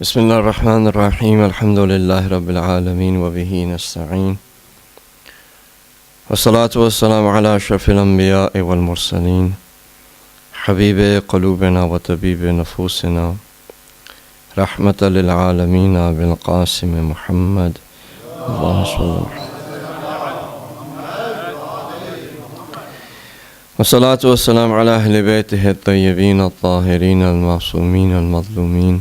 بسم الله الرحمن الرحيم الحمد لله رب العالمين وبه نستعين والصلاة والسلام على أشرف الأنبياء والمرسلين حبيب قلوبنا وطبيب نفوسنا رحمة للعالمين بالقاسم محمد اللهم صل والصلاة والسلام على أهل بيته الطيبين الطاهرين المعصومين المظلومين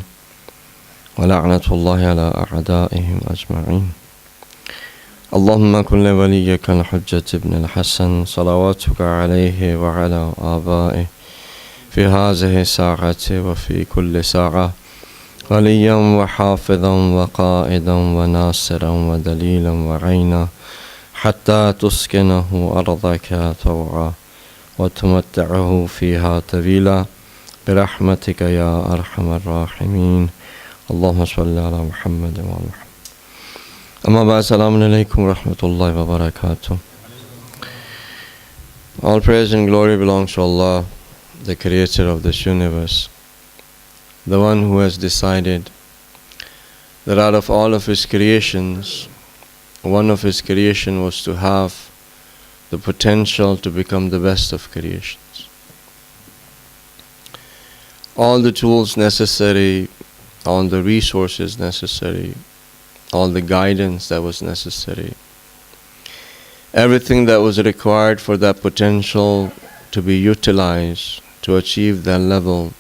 ولعنة الله على أعدائهم أجمعين. اللهم كن لوليك الحجة ابن الحسن صلواتك عليه وعلى آبائه في هذه الساعة وفي كل ساعة وليا وحافظا وقائدا وناصرا ودليلا وعينا حتى تسكنه أرضك طوعا وتمتعه فيها طويلا برحمتك يا أرحم الراحمين. اللهم صل على محمد وعلى محمد. أما بعد السلام عليكم ورحمة الله وبركاته. All praise and glory belongs to Allah, the creator of this universe, the one who has decided that out of all of his creations, one of his creation was to have the potential to become the best of creations. All the tools necessary, all the resources necessary, all the guidance that was necessary, everything that was required for that potential to be utilized to achieve that level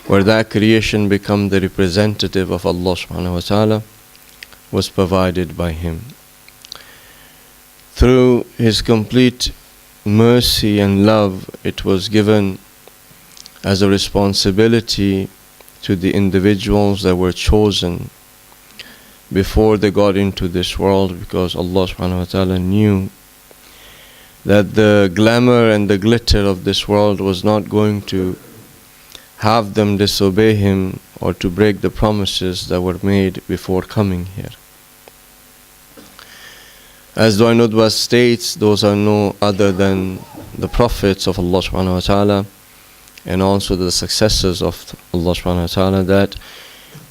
where that creation become the representative of Allah subhanahu wa ta'ala was provided by Him. Through His complete mercy and love, it was given as a responsibility to the individuals that were chosen before they got into this world, because Allah subhanahu wa ta'ala knew that the glamour and the glitter of this world was not going to have them disobey Him or to break the promises that were made before coming here. As the Mujtaba states, those are no other than the prophets of Allah subhanahu wa ta'ala and also the successors of Allah subhanahu wa ta'ala that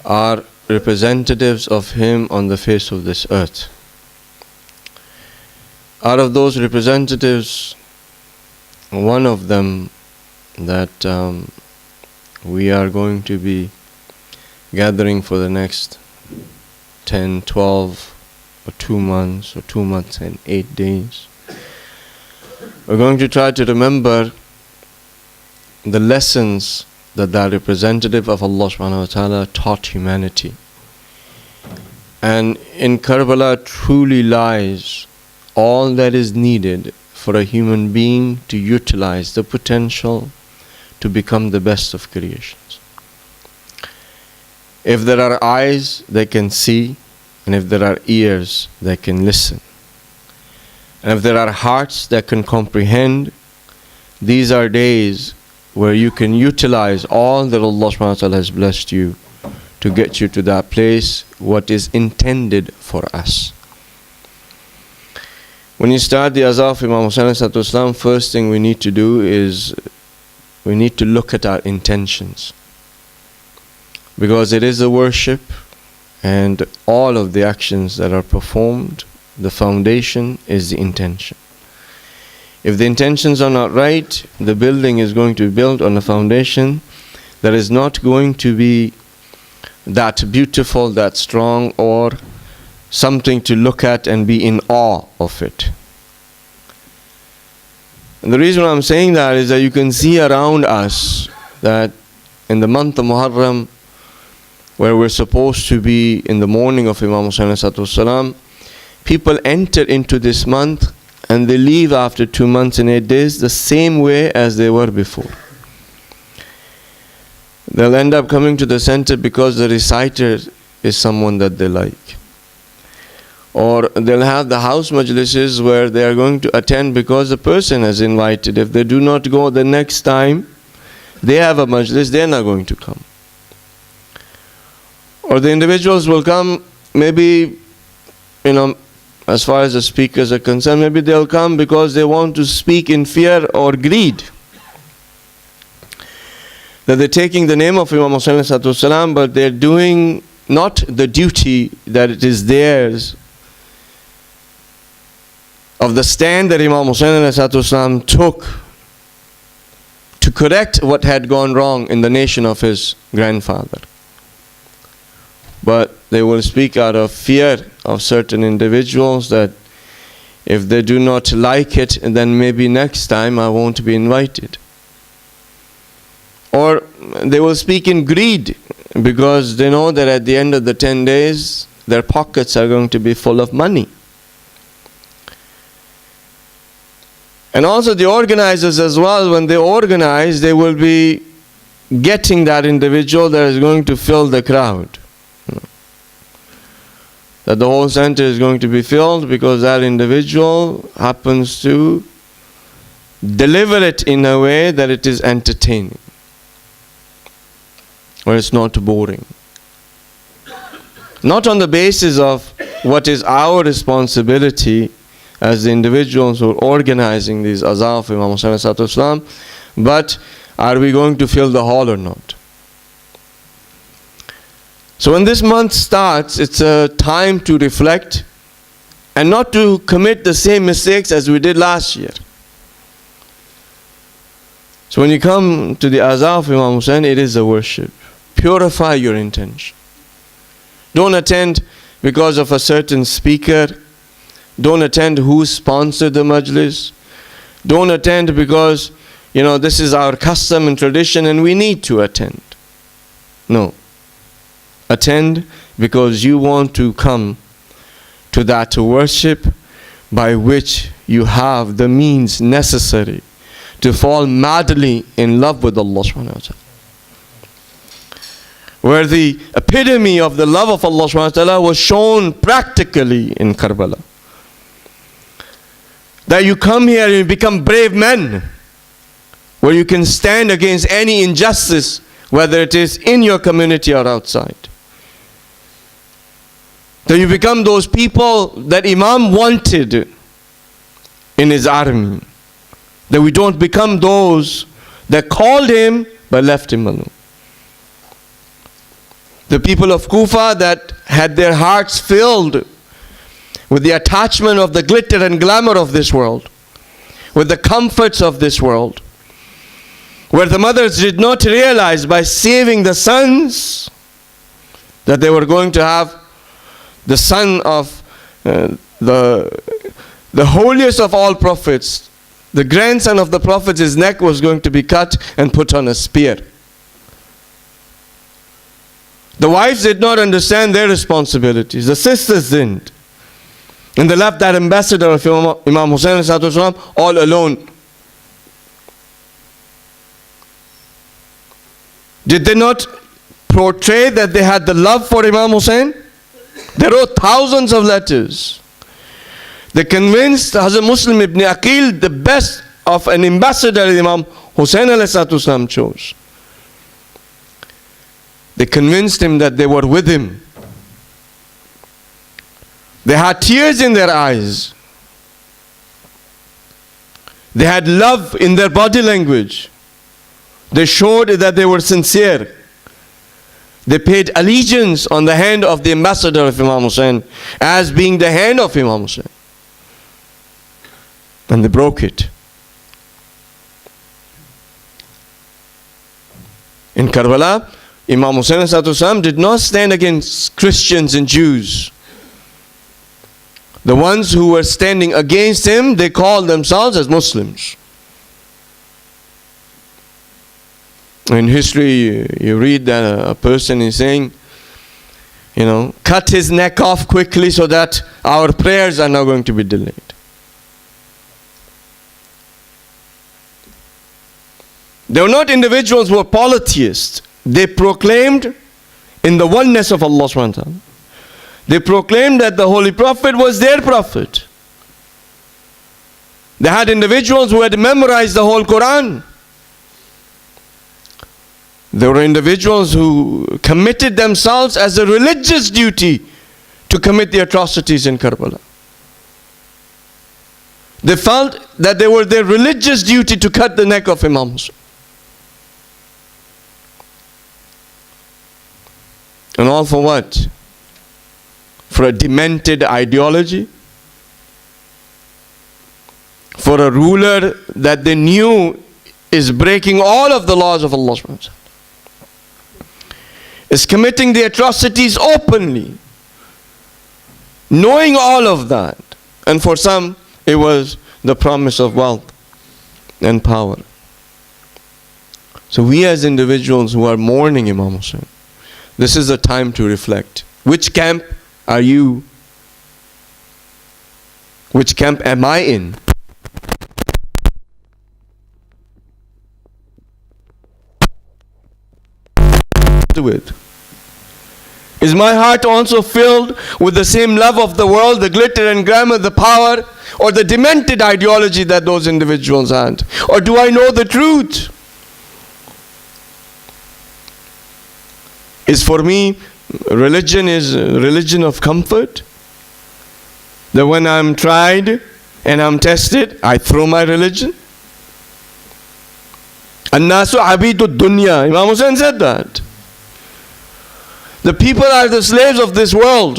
are representatives of Him on the face of this earth. Out of those representatives, one of them that we are going to be gathering for the next 10, 12 or 2 months or 2 months and 8 days. We're going to try to remember the lessons that the representative of Allah subhanahu wa ta'ala taught humanity. And in Karbala truly lies all that is needed for a human being to utilize the potential to become the best of creations. If there are eyes, they can see, and if there are ears, they can listen. And if there are hearts that can comprehend, these are days where you can utilize all that Allah subhanahu wa ta'ala has blessed you to get you to that place, what is intended for us. When you start the Azhar of Imam Hasan alayhi salam, first thing we need to do is we need to look at our intentions. Because it is a worship, and all of the actions that are performed, the foundation is the intention. If the intentions are not right, the building is going to be built on a foundation that is not going to be that beautiful, that strong, or something to look at and be in awe of it. And the reason I'm saying that is that you can see around us that in the month of Muharram, where we're supposed to be in the morning of Imam Hasan alayhi salam, people enter into this month and they leave after 2 months and 8 days the same way as they were before. They'll end up coming to the center because the reciter is someone that they like. Or they'll have the house majlises where they are going to attend because the person has invited. If they do not go the next time they have a majlis, they're not going to come. Or the individuals will come, maybe, as far as the speakers are concerned, maybe they'll come because they want to speak in fear or greed. that they're taking the name of Imam Hussain ﷺ, but they're doing not the duty that it is theirs of the stand that Imam Hussain ﷺ took to correct what had gone wrong in the nation of his grandfather. But they will speak out of fear of certain individuals that if they do not like it, then maybe next time I won't be invited. Or they will speak in greed because they know that at the end of the 10 days their pockets are going to be full of money. And also the organizers as well, when they organize, they will be getting that individual that is going to fill the crowd. That the whole center is going to be filled because that individual happens to deliver it in a way that it is entertaining, or it's not boring. Not on the basis of what is our responsibility as the individuals who are organizing these azan of Imam Hussain ﷺ, but are we going to fill the hall or not? So when this month starts, it's a time to reflect and not to commit the same mistakes as we did last year. So when you come to the azan of Imam Hussain, it is a worship. Purify your intention. Don't attend because of a certain speaker. Don't attend who sponsored the Majlis. Don't attend because, this is our custom and tradition and we need to attend. No. Attend because you want to come to that worship by which you have the means necessary to fall madly in love with Allah subhanahu wa ta'ala. Where the epitome of the love of Allah subhanahu wa ta'ala was shown practically in Karbala. That you come here and you become brave men, where you can stand against any injustice, whether it is in your community or outside. That you become those people that Imam wanted in his army. That we don't become those that called him but left him alone. The people of Kufa that had their hearts filled with the attachment of the glitter and glamour of this world, with the comforts of this world, where the mothers did not realize by saving the sons that they were going to have the son of the holiest of all prophets, the grandson of the prophet, his neck was going to be cut and put on a spear. The wives did not understand their responsibilities. The sisters didn't. And they left that ambassador of Imam Hussain all alone. Did they not portray that they had the love for Imam Hussain? They wrote thousands of letters. They convinced Hazrat Muslim ibn Aqil, the best of an ambassador Imam Hussain chose. They convinced him that they were with him. They had tears in their eyes. They had love in their body language. They showed that they were sincere. They paid allegiance on the hand of the ambassador of Imam Hussain as being the hand of Imam Hussain. And they broke it. In Karbala, Imam Hussain did not stand against Christians and Jews. The ones who were standing against him, they called themselves as Muslims. In history, you read that a person is saying, cut his neck off quickly so that our prayers are not going to be delayed. They were not individuals who were polytheists. They proclaimed in the oneness of Allah subhanahu wa ta'ala. They proclaimed that the Holy Prophet was their prophet. They had individuals who had memorized the whole Quran. There were individuals who committed themselves as a religious duty to commit the atrocities in Karbala. They felt that they were their religious duty to cut the neck of Imam Hussain. And all for what? For a demented ideology? For a ruler that they knew is breaking all of the laws of Allah subhanahu wa ta'ala, is committing the atrocities openly, knowing all of that. And for some, it was the promise of wealth and power. So we as individuals who are mourning Imam Hussain, this is a time to reflect. Which camp are you? Which camp am I in? With? Is my heart also filled with the same love of the world, the glitter and glamour, the power, or the demented ideology that those individuals had? Or do I know the truth? Is for me, religion is a religion of comfort? That when I'm tried and I'm tested, I throw my religion? An-nasu abidu dunya. Imam Hussain said that. The people are the slaves of this world.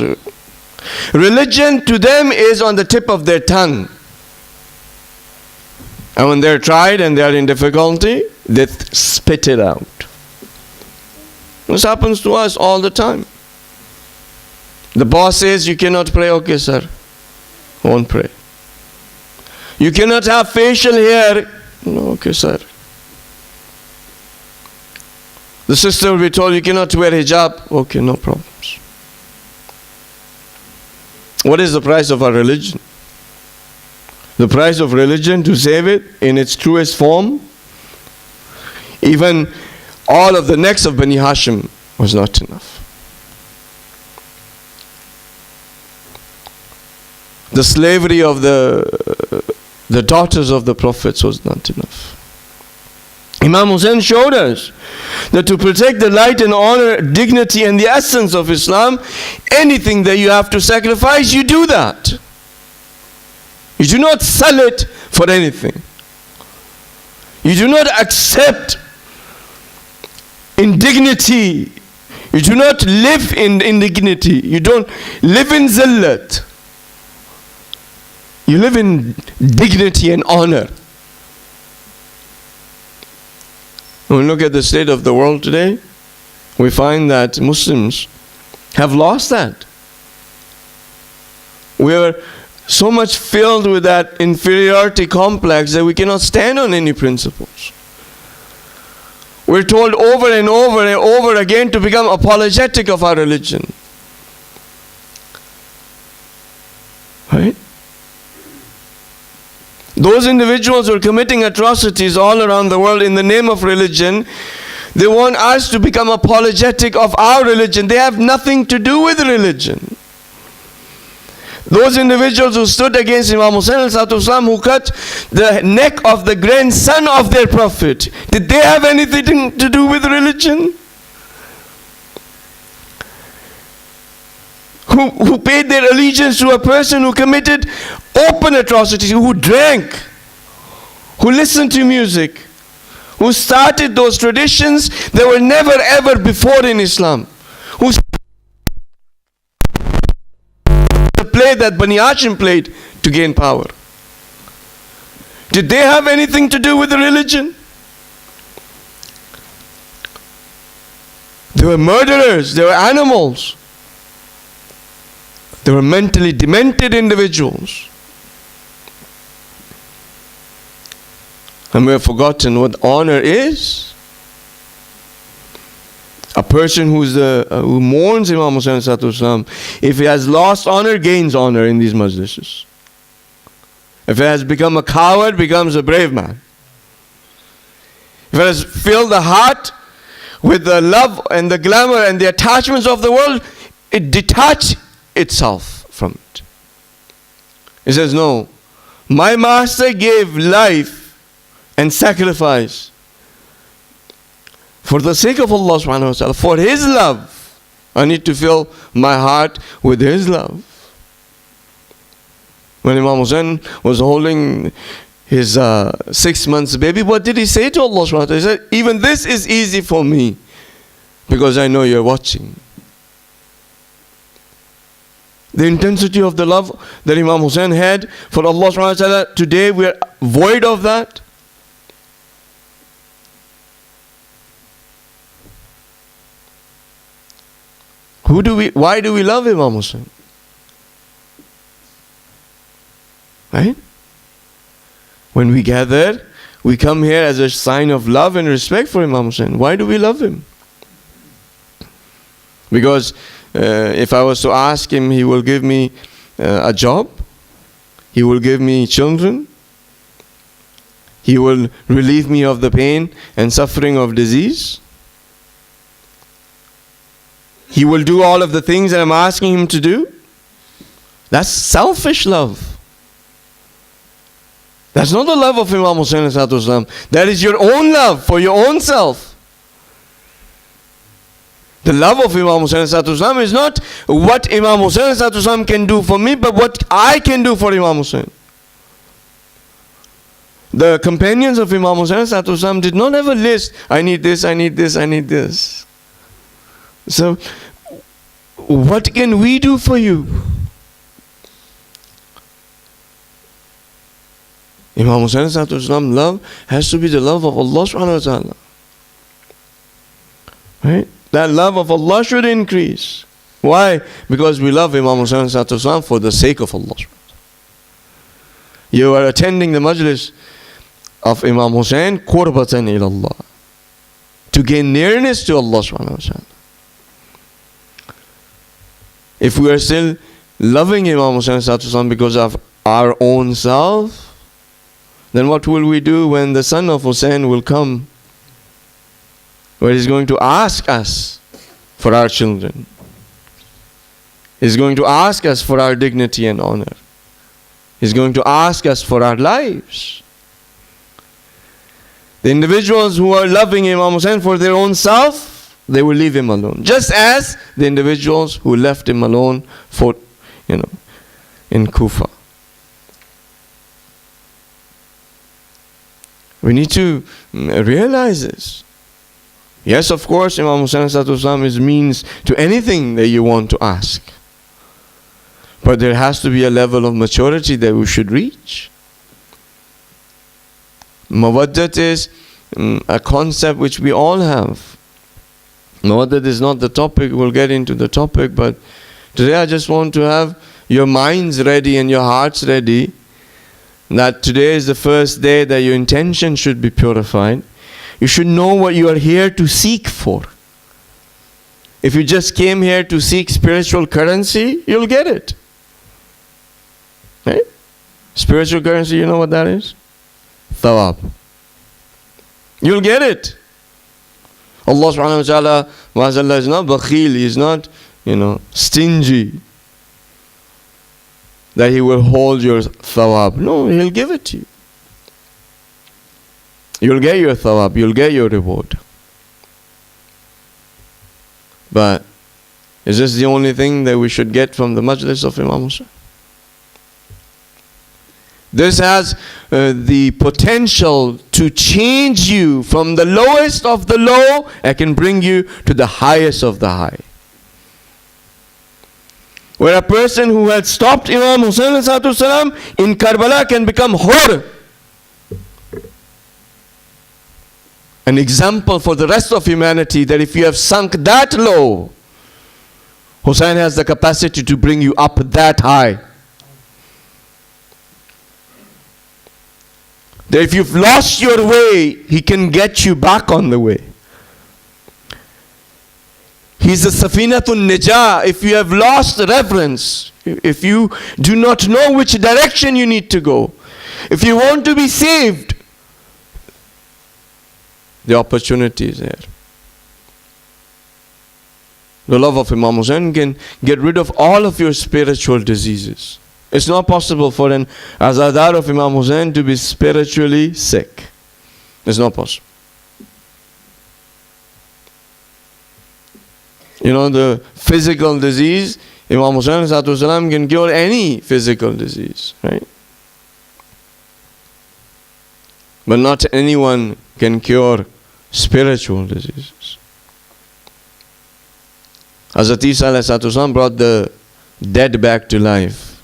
Religion to them is on the tip of their tongue. And when they're tried and they're in difficulty, they spit it out. This happens to us all the time. The boss says, you cannot pray. Okay, sir. Won't pray. You cannot have facial hair. No, okay, sir. The sister will be told, you cannot wear hijab. Okay, no problems. What is the price of our religion? The price of religion, to save it in its truest form, even all of the necks of Bani Hashim was not enough. The slavery of the daughters of the prophets was not enough. Imam Hussain showed us that to protect the light and honor, dignity and the essence of Islam, anything that you have to sacrifice, you do that. You do not sell it for anything. You do not accept indignity. You do not live in indignity. You don't live in zillat. You live in dignity and honor. When we look at the state of the world today, we find that Muslims have lost that. We are so much filled with that inferiority complex that we cannot stand on any principles. We're told over and over and over again to become apologetic of our religion. Right? Those individuals who are committing atrocities all around the world in the name of religion, they want us to become apologetic of our religion. They have nothing to do with religion. Those individuals who stood against Imam Hussain who cut the neck of the grandson of their prophet, did they have anything to do with religion? Who paid their allegiance to a person who committed open atrocities, who drank, who listened to music, who started those traditions that were never ever before in Islam, who the play that Bani Hashim played to gain power. Did they have anything to do with the religion? They were murderers, they were animals. They were mentally demented individuals. And we have forgotten what honor is. A person who mourns Imam Hussain, if he has lost honor, gains honor in these majlises. If he has become a coward, becomes a brave man. If he has filled the heart with the love and the glamour and the attachments of the world, it detaches itself from it. He says, no, my master gave life and sacrifice for the sake of Allah subhanahu wa ta'ala, for His love. I need to fill my heart with His love. When Imam Hussain was holding his 6 months baby, what did he say to Allah subhanahu wa ta'ala? He said, even this is easy for me because I know you're watching. The intensity of the love that Imam Hussein had for Allah subhanahu wa ta'ala, today we are void of that. Why do we love Imam Hussein? Right? When we gather, we come here as a sign of love and respect for Imam Hussein. Why do we love him? Because if I was to ask him, he will give me a job, he will give me children, he will relieve me of the pain and suffering of disease. He will do all of the things that I'm asking him to do. That's selfish love. That's not the love of Imam Hussein ﷺ. That is your own love for your own self. The love of Imam Hussein ﷺ is not what Imam Hussein ﷺ can do for me, but what I can do for Imam Hussein. The companions of Imam Hussein ﷺ did not ever list, I need this, I need this, I need this. So, what can we do for you? Imam Hussain ﷺ love has to be the love of Allah subhanahu wa ta'ala. Right? That love of Allah should increase. Why? Because we love Imam Hussain ﷺ for the sake of Allah. You are attending the Majlis of Imam Hussain qurbatan ilallah, to gain nearness to Allah subhanahu wa ta'ala. If we are still loving Imam Hussain ﷺ because of our own self, then what will we do when the son of Hussein will come, where he's going to ask us for our children? He's going to ask us for our dignity and honor. He's going to ask us for our lives. The individuals who are loving Imam Hussein for their own self, they will leave him alone. Just as the individuals who left him alone for, in Kufa. We need to realize this. Yes, of course, Imam Hussain ﷺ is means to anything that you want to ask. But there has to be a level of maturity that we should reach. Mawaddat is a concept which we all have. Mawaddat is not the topic, we'll get into the topic, but today I just want to have your minds ready and your hearts ready, that today is the first day that your intention should be purified. You should know what you are here to seek for. If you just came here to seek spiritual currency, you'll get it. Right? Spiritual currency, you know what that is? Thawab. You'll get it. Allah subhanahu wa ta'ala is not bakhil, He is not, stingy, that He will hold your thawab. No, He'll give it to you. You'll get your thawab, you'll get your reward. But is this the only thing that we should get from the Majlis of Imam Hussain? This has the potential to change you from the lowest of the low and can bring you to the highest of the high. Where a person who had stopped Imam Hussain in Karbala can become hur. An example for the rest of humanity that if you have sunk that low, Hussain has the capacity to bring you up that high. That if you've lost your way, he can get you back on the way. He's the Safinatun Najah. If you have lost reverence, if you do not know which direction you need to go, if you want to be saved, the opportunity is there. The love of Imam Hussain can get rid of all of your spiritual diseases. It's not possible for an Azadar of Imam Hussain to be spiritually sick. It's not possible. The physical disease, Imam Hussain ﷺ can cure any physical disease, right? But not anyone can cure spiritual diseases. Hazrat Isa ﷺ brought the dead back to life.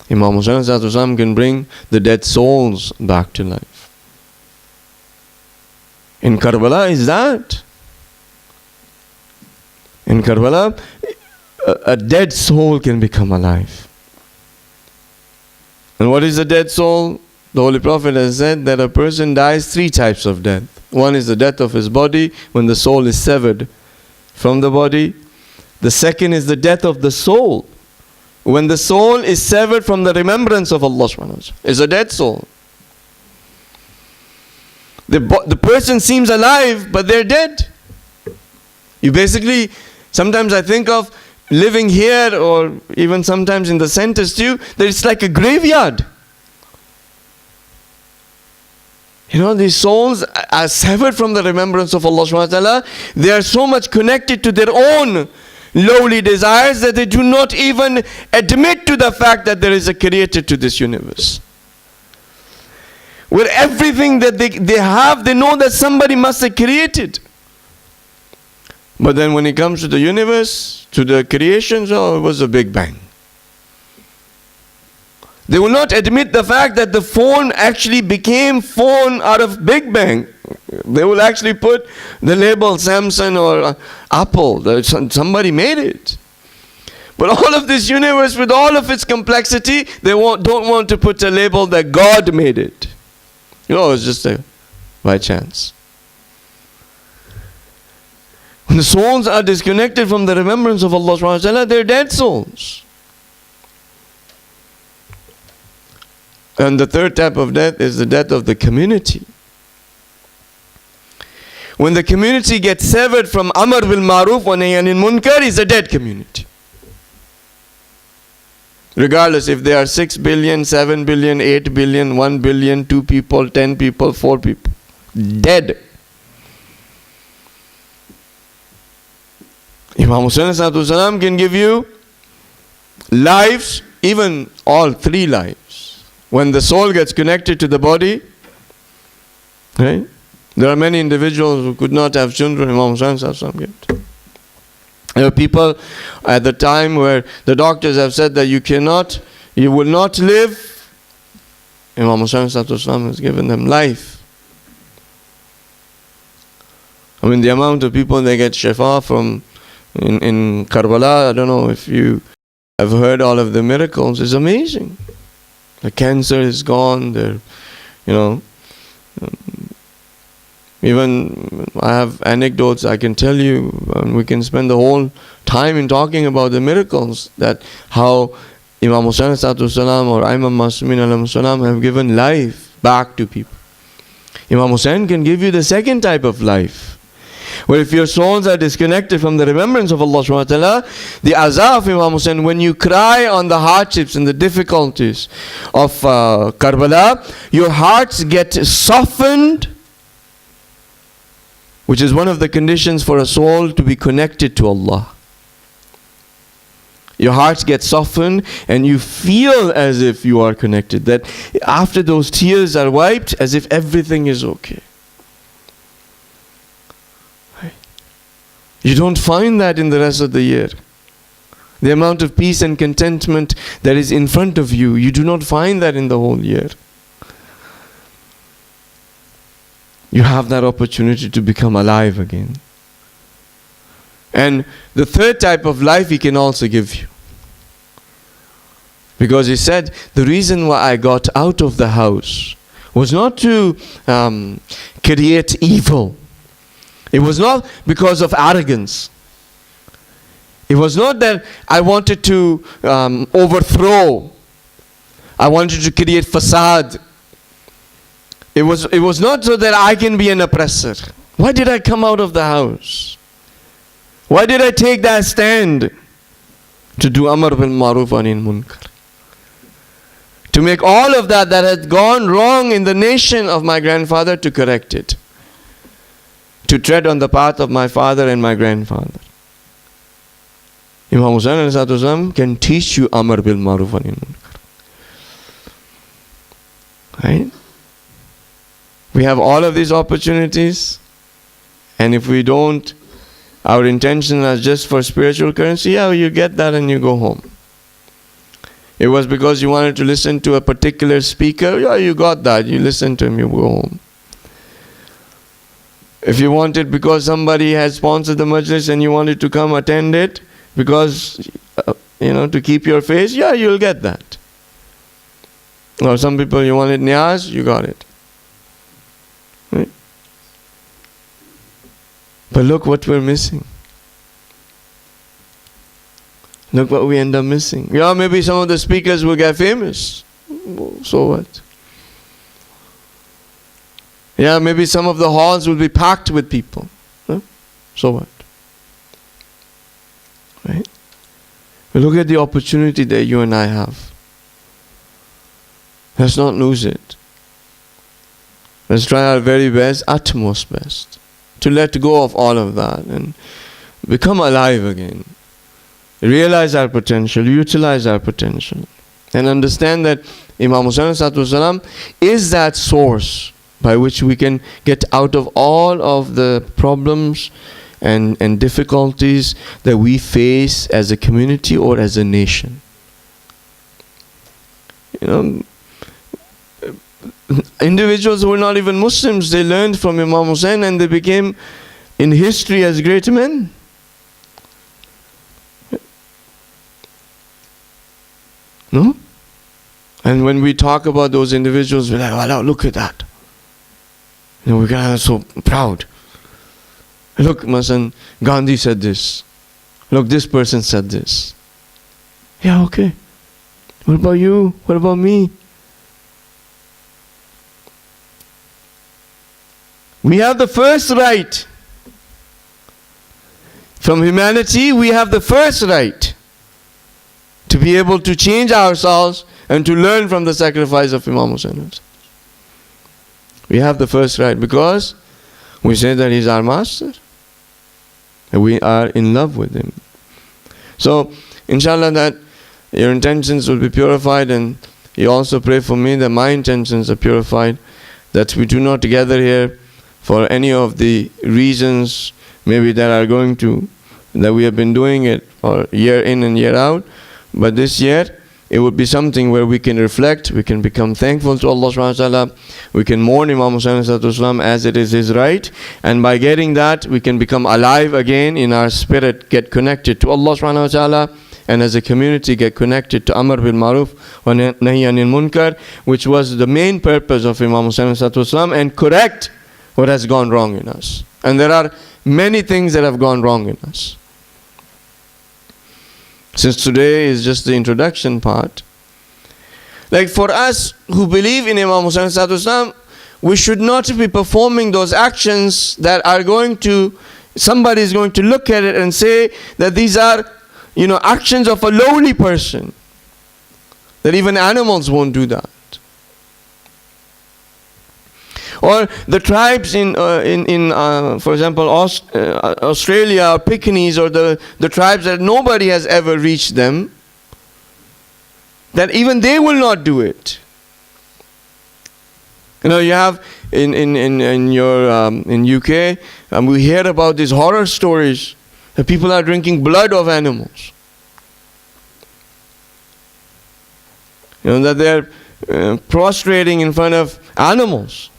Imam Hussain can bring the dead souls back to life. In Karbala is that. In Karbala, a dead soul can become alive. And what is a dead soul? The Holy Prophet has said that a person dies 3 types of death. One is the death of his body, when the soul is severed from the body. The second is the death of the soul, when the soul is severed from the remembrance of Allah subhanahu wa ta'ala. It's a dead soul. The person seems alive, but they're dead. You basically, sometimes I think of living here, or even sometimes in the centers too, that it's like a graveyard. You know, these souls are severed from the remembrance of Allah subhanahu wa ta'ala. They are so much connected to their own lowly desires that they do not even admit to the fact that there is a creator to this universe. Where everything that they have, they know that somebody must have created. But then when it comes to the universe, to the creations, oh, it was a big bang. They will not admit the fact that the phone actually became phone out of Big Bang. They will actually put the label Samsung or Apple. Somebody made it. But all of this universe with all of its complexity, they don't want to put a label that God made it. You know, it's just by chance. When the souls are disconnected from the remembrance of Allah subhanahu wa ta'ala, they're dead souls. And the third type of death is the death of the community. When the community gets severed from Amr bil Maruf wa Nahy anil Munkar, is a dead community. Regardless if they are 6 billion, 7 billion, 8 billion, 1 billion, 2 people, 10 people, 4 people. Dead. Imam Hussain can give you lives, even all 3 lives. When the soul gets connected to the body, right? There are many individuals who could not have children. Imam Hussain get. There are people at the time where the doctors have said that you will not live. Imam Hussain has given them life. I mean, the amount of people they get shifa from in Karbala, I don't know if you have heard all of the miracles, is amazing. The cancer is gone. Even I have anecdotes I can tell you. We can spend the whole time in talking about the miracles, that how Imam Hussain or Imam Masumin have given life back to people. Imam Hussain can give you the second type of life, where if your souls are disconnected from the remembrance of Allah subhanahu wa ta'ala, the azab of Imam Hussain, when you cry on the hardships and the difficulties of Karbala, your hearts get softened, which is one of the conditions for a soul to be connected to Allah. Your hearts get softened and you feel as if you are connected. That after those tears are wiped, as if everything is okay. You don't find that in the rest of the year. The amount of peace and contentment that is in front of you, you do not find that in the whole year. You have that opportunity to become alive again. And the third type of life He can also give you. Because He said, the reason why I got out of the house was not to create evil. It was not because of arrogance. It was not that I wanted to overthrow. I wanted to create fasad. It was not so that I can be an oppressor. Why did I come out of the house? Why did I take that stand? To do Amr bil Maruf wa Nahy anil Munkar. To make all of that had gone wrong in the nation of my grandfather, to correct it. To tread on the path of my father and my grandfather. Imam Hussain can teach you Amr bil Maruf wa Nahy anil Munkar. Right? We have all of these opportunities, and if we don't our intention was just for spiritual currency, yeah, you get that and you go home. It was because you wanted to listen to a particular speaker, yeah, you got that, you listen to him, you go home. If you wanted because somebody had sponsored the Majlis and you wanted to come attend it, because, to keep your face, yeah, you'll get that. Or some people, you wanted niyaz, you got it. Right? But look what we're missing. Look what we end up missing. Yeah, maybe some of the speakers will get famous. So what? Yeah, maybe some of the halls will be packed with people. Huh? So what? Right? But look at the opportunity that you and I have. Let's not lose it. Let's try our very best, utmost best, to let go of all of that and become alive again. Realize our potential, utilize our potential, and understand that Imam Husayn is that source by which we can get out of all of the problems and difficulties that we face as a community or as a nation. Individuals who were not even Muslims, they learned from Imam Husayn and they became in history as great men. No? And when we talk about those individuals, we're like, oh, look at that. We're kind of so proud. Look, my son, Gandhi said this. Look, this person said this. Yeah, okay. What about you? What about me? We have the first right. From humanity, we have the first right to be able to change ourselves and to learn from the sacrifice of Imam Husayn. We have the first right because we say that he's our master. And we are in love with him. So, inshallah, that your intentions will be purified, and you also pray for me that my intentions are purified, that we do not gather here for any of the reasons maybe that we have been doing it for year in and year out, but this year it would be something where we can reflect, we can become thankful to Allah subhanahu wa ta'ala, we can mourn Imam Husayn as it is his right, and by getting that we can become alive again in our spirit, get connected to Allah subhanahu wa ta'ala, and as a community get connected to Amr bil Maruf wa Nahi Anil Munkar, which was the main purpose of Imam Husayn, and correct what has gone wrong in us. And there are many things that have gone wrong in us. Since today is just the introduction part, like for us who believe in Imam Husayn, we should not be performing those actions that are somebody is going to look at it and say that these are, actions of a lowly person. That even animals won't do that. Or the tribes in for example, Australia or Pekingese, or the tribes that nobody has ever reached them, that even they will not do it. You have in UK, we hear about these horror stories that people are drinking blood of animals. That they're prostrating in front of animals.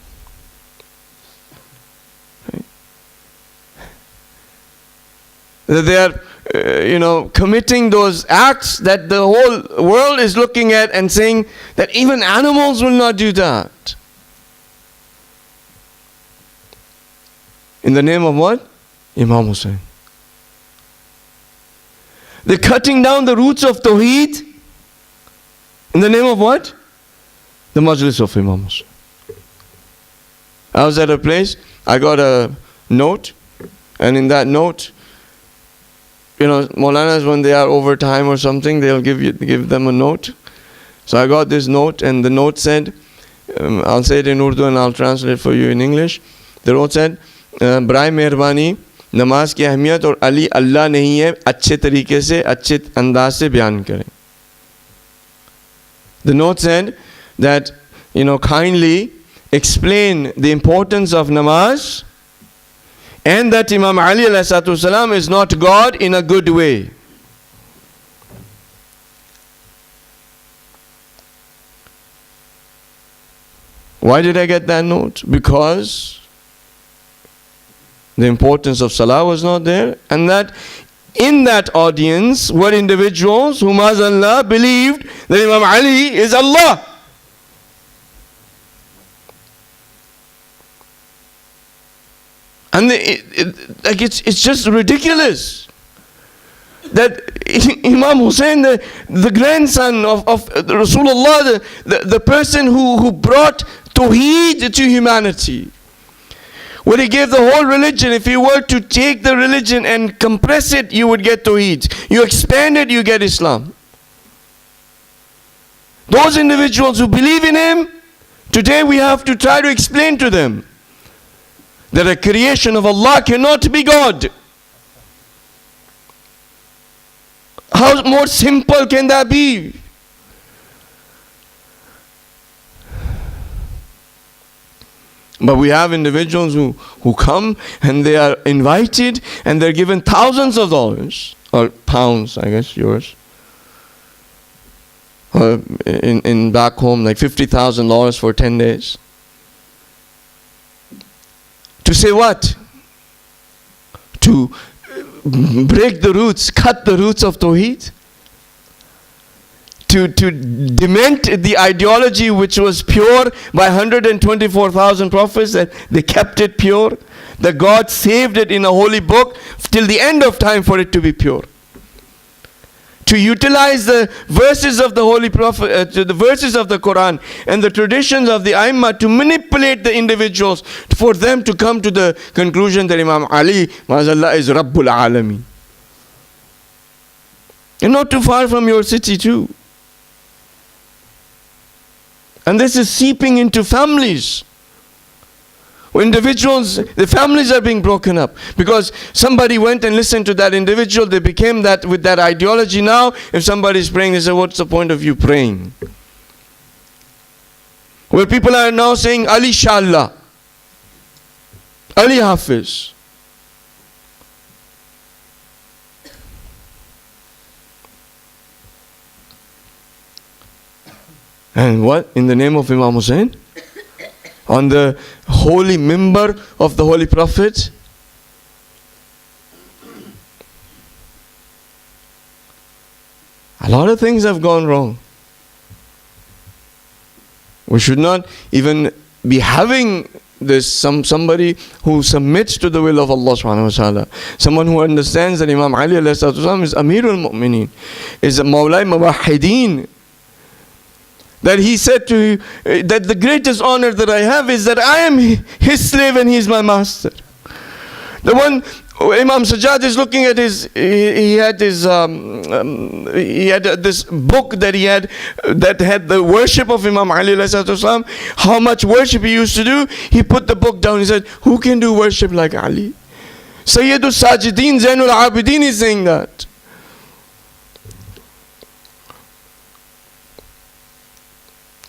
That they are, committing those acts that the whole world is looking at and saying that even animals will not do that. In the name of what? Imam Husayn. They're cutting down the roots of Tawheed. In the name of what? The Majlis of Imam Husayn. I was at a place, I got a note, and in that note, Maulanas, when they are over time or something, they'll give them a note. So I got this note, and the note said, I'll say it in Urdu and I'll translate for you in English. The note said, Brai Mehrbani, नमाज की अहमियत और अली अल्लाह नहीं है, अच्छे तरीके से अच्छे अंदाज से बयान करें. The note said that, kindly explain the importance of namaz and that Imam Ali ﷺ is not God in a good way. Why did I get that note? Because the importance of Salah was not there, and that in that audience were individuals who, Mazallah, believed that Imam Ali is Allah. And it's just ridiculous that Imam Hussein, the grandson of Rasulullah, the person who brought Tawheed to humanity, where he gave the whole religion. If you were to take the religion and compress it, you would get Tawheed. You expand it, you get Islam. Those individuals who believe in him, today we have to try to explain to them that a creation of Allah cannot be God. How more simple can that be? But we have individuals who come and they are invited and they're given thousands of dollars, or pounds, I guess, yours. In back home, like $50,000 for 10 days. To say what? To break the roots, cut the roots of Tawheed? To dement the ideology which was pure by 124,000 prophets, that they kept it pure, that God saved it in a holy book till the end of time for it to be pure. To utilize the verses of the Holy Prophet, the verses of the Quran and the traditions of the Aimma to manipulate the individuals for them to come to the conclusion that Imam Ali, Mazallah, is Rabbul Alameen. And not too far from your city too. And this is seeping into families. Individuals, the families are being broken up because somebody went and listened to that individual. They became that with that ideology. Now if somebody is praying, they say, what's the point of you praying? Where people are now saying Ali Shallah, Ali Hafiz. And what? In the name of Imam Hussein? On the holy mimbar of the Holy Prophet? A lot of things have gone wrong. We should not even be having this somebody who submits to the will of Allah subhanahu wa ta'ala. Someone who understands that Imam Ali alayhi salatu wasalam is Amirul Mu'mineen, is Mawlai Mawahideen. That he said to you, that the greatest honor that I have is that I am his slave and he is my master. The one, Imam Sajjad is looking at he had this book that he had that had the worship of Imam Ali ﷺ, how much worship he used to do. He put the book down, he said, who can do worship like Ali? Sayyidul Sajideen, Zainul Abidin is saying that.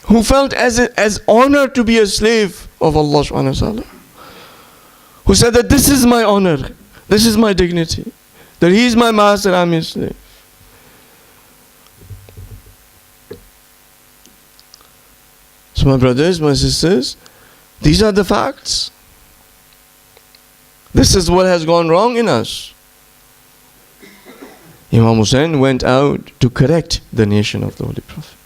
Who felt as honored to be a slave of Allah subhanahu wa ta'ala. Who said that this is my honor, this is my dignity, that he is my master, I am his slave. So my brothers, my sisters, these are the facts. This is what has gone wrong in us. Imam Hussein went out to correct the nation of the Holy Prophet.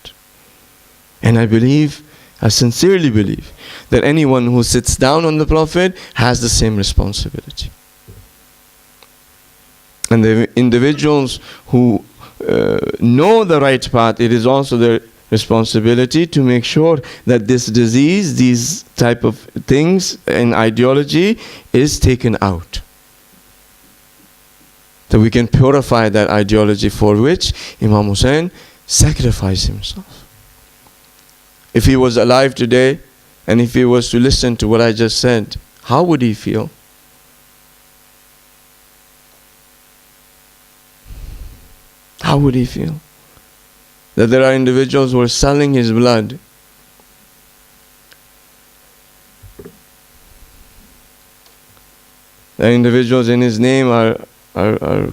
And I believe, I sincerely believe, that anyone who sits down on the Prophet has the same responsibility. And the individuals who know the right path, it is also their responsibility to make sure that this disease, these type of things and ideology is taken out. That we can purify that ideology for which Imam Hussein sacrificed himself. If he was alive today, and if he was to listen to what I just said, how would he feel? How would he feel? That there are individuals who are selling his blood. The individuals in his name are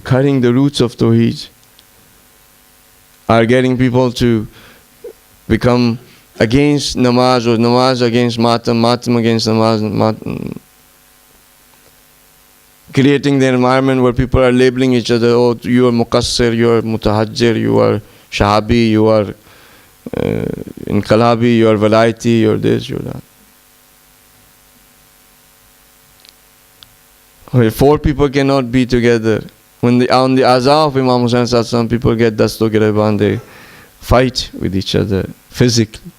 cutting the roots of Tawheed, are getting people to become against namaz, or namaz against matam, matam against namaz, creating the environment where people are labeling each other. Oh, you are muqassir, you are mutahajjir, you are shahabi, you are inqalabi, you are valaiti, you are this, you are that. Where four people cannot be together. When on the azah of Imam Hussain, some people get dasto girban, they fight with each other physically.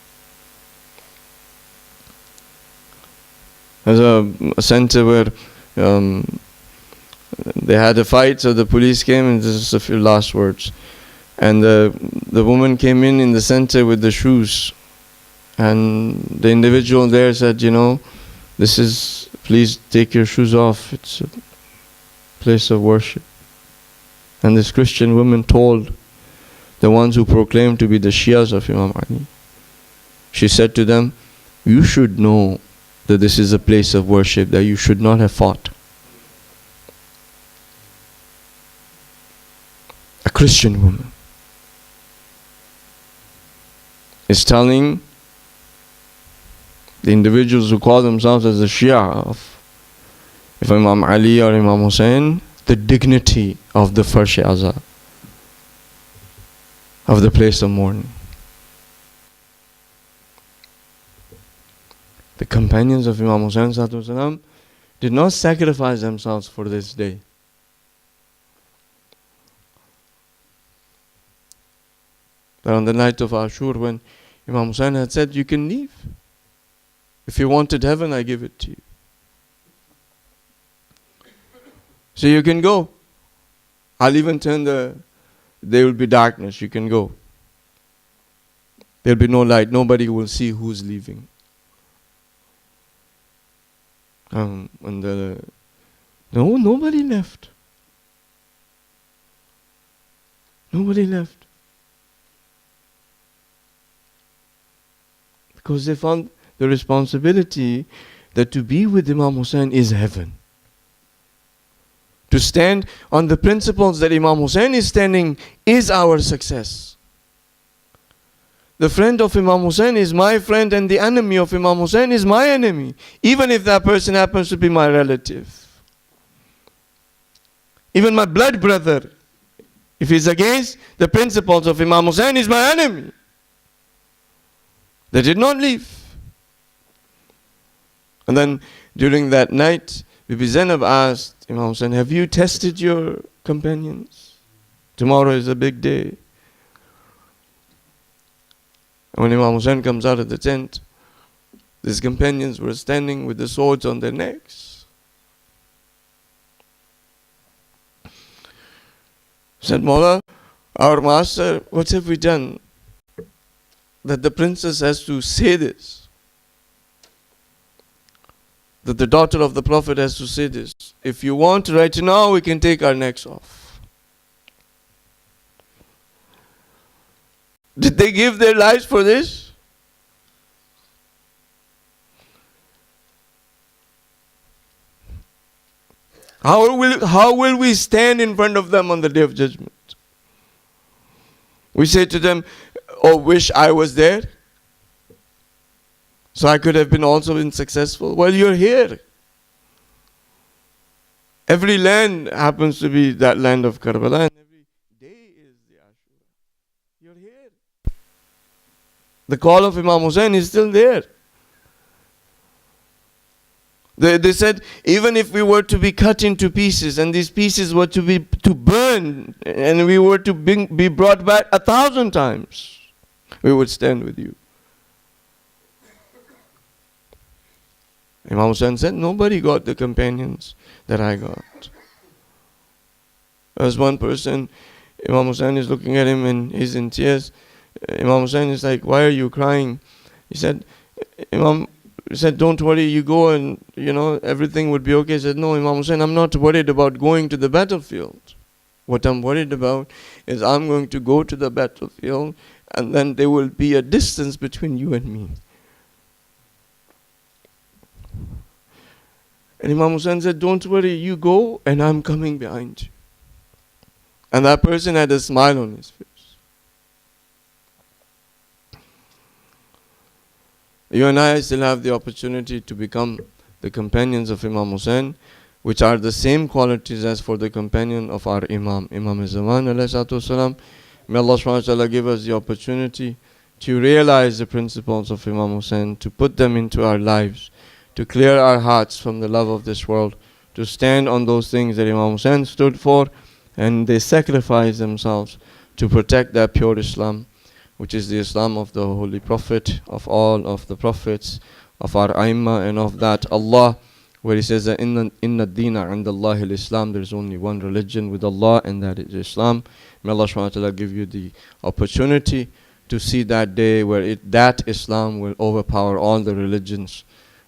There's a center where they had a fight, so the police came, and this is a few last words. And the woman came in the center with the shoes, and the individual there said, please take your shoes off, it's a place of worship. And this Christian woman told the ones who proclaimed to be the Shias of Imam Ali, she said to them, you should know that this is a place of worship, that you should not have fought. A Christian woman is telling the individuals who call themselves as the Shia of Imam Ali or Imam Hussain the dignity of the first Azah, of the place of mourning. The companions of Imam Hussain did not sacrifice themselves for this day. But on the night of Ashur, when Imam Hussain had said, you can leave. If you wanted heaven, I give it to you. So you can go. I'll even turn there will be darkness, you can go. There'll be no light, nobody will see who's leaving. Nobody left. Nobody left. Because they found the responsibility that to be with Imam Hussain is heaven. To stand on the principles that Imam Hussain is standing is our success. The friend of Imam Hussain is my friend, and the enemy of Imam Hussain is my enemy, even if that person happens to be my relative. Even my blood brother, if he's against the principles of Imam Hussain, is my enemy. They did not leave. And then during that night, Bibi Zainab asked Imam Hussain, have you tested your companions? Tomorrow is a big day. And when Imam Hussain comes out of the tent, his companions were standing with the swords on their necks. Said, Mawla, our master, what have we done that the princess has to say this? That the daughter of the Prophet has to say this. If you want right now, we can take our necks off. Did they give their lives for this? How will we stand in front of them on the Day of Judgment? We say to them, oh, wish I was there, so I could have been also been successful. Well, you're here. Every land happens to be that land of Karbala, and every day is the Ashura. You're here. The call of Imam Hussain is still there. They said, even if we were to be cut into pieces, and these pieces were to burn, and we were to be brought back 1,000 times, we would stand with you. Imam Hussain said, nobody got the companions that I got. There was one person, Imam Hussain is looking at him and he's in tears. Imam Hussain is like, why are you crying? He said, Imam said, don't worry, you go and, everything would be okay. He said, no, Imam Hussain, I'm not worried about going to the battlefield. What I'm worried about is I'm going to go to the battlefield, and then there will be a distance between you and me. And Imam Hussain said, don't worry, you go and I'm coming behind you. And that person had a smile on his face. You and I still have the opportunity to become the companions of Imam Hussain, which are the same qualities as for the companion of our Imam, Imam Zaman alayhi. May Allah subhanahu wa ta'ala give us the opportunity to realize the principles of Imam Hussain, to put them into our lives, to clear our hearts from the love of this world, to stand on those things that Imam Hussain stood for, and they sacrificed themselves to protect that pure Islam, which is the Islam of the Holy Prophet, of all of the Prophets, of our Aimma, and of that Allah, where He says that inna dina and Allah al-Islam, there is only one religion with Allah, and that is Islam. May Allah subhanahu wa ta'ala give you the opportunity to see that day where that Islam will overpower all the religions,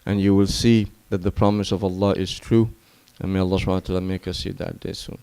and you will see that the promise of Allah is true. And may Allah subhanahu wa ta'ala make us see that day soon.